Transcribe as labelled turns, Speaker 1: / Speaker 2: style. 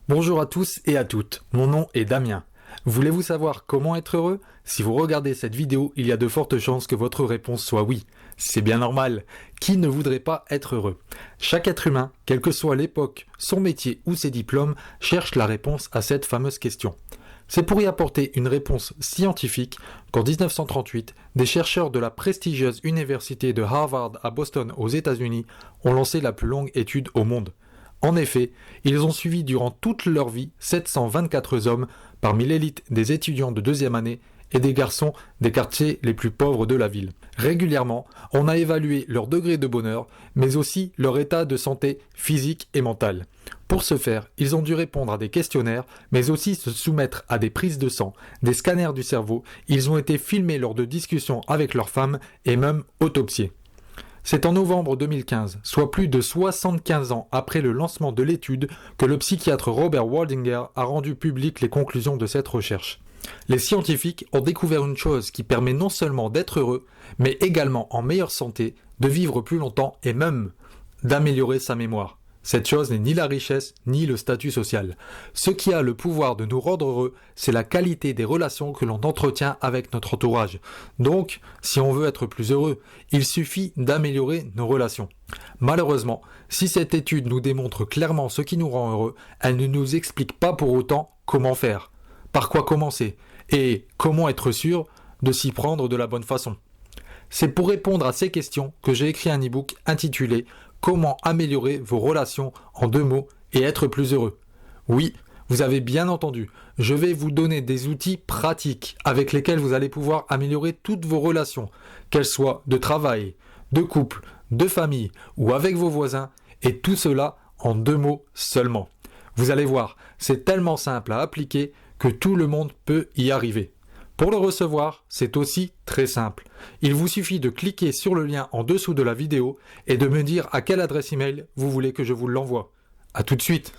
Speaker 1: Bonjour à tous et à toutes, mon nom est Damien. Voulez-vous savoir comment être heureux? Si vous regardez cette vidéo, il y a de fortes chances que votre réponse soit oui. C'est bien normal. Qui ne voudrait pas être heureux? Chaque être humain, quelle que soit l'époque, son métier ou ses diplômes, cherche la réponse à cette fameuse question. C'est pour y apporter une réponse scientifique qu'en 1938, des chercheurs de la prestigieuse université de Harvard à Boston aux États-Unis ont lancé la plus longue étude au monde. En effet, ils ont suivi durant toute leur vie 724 hommes parmi l'élite des étudiants de deuxième année et des garçons des quartiers les plus pauvres de la ville. Régulièrement, on a évalué leur degré de bonheur, mais aussi leur état de santé physique et mentale. Pour ce faire, ils ont dû répondre à des questionnaires, mais aussi se soumettre à des prises de sang, des scanners du cerveau. Ils ont été filmés lors de discussions avec leurs femmes et même autopsiés. C'est en novembre 2015, soit plus de 75 ans après le lancement de l'étude, que le psychiatre Robert Waldinger a rendu publiques les conclusions de cette recherche. Les scientifiques ont découvert une chose qui permet non seulement d'être heureux, mais également en meilleure santé, de vivre plus longtemps et même d'améliorer sa mémoire. Cette chose n'est ni la richesse, ni le statut social. Ce qui a le pouvoir de nous rendre heureux, c'est la qualité des relations que l'on entretient avec notre entourage. Donc, si on veut être plus heureux, il suffit d'améliorer nos relations. Malheureusement, si cette étude nous démontre clairement ce qui nous rend heureux, elle ne nous explique pas pour autant comment faire, par quoi commencer, et comment être sûr de s'y prendre de la bonne façon. C'est pour répondre à ces questions que j'ai écrit un e-book intitulé « Comment améliorer vos relations en 2 mots et être plus heureux ». Oui, vous avez bien entendu, je vais vous donner des outils pratiques avec lesquels vous allez pouvoir améliorer toutes vos relations, qu'elles soient de travail, de couple, de famille ou avec vos voisins, et tout cela en 2 mots seulement. Vous allez voir, c'est tellement simple à appliquer que tout le monde peut y arriver. Pour le recevoir, c'est aussi très simple. Il vous suffit de cliquer sur le lien en dessous de la vidéo et de me dire à quelle adresse email vous voulez que je vous l'envoie. À tout de suite!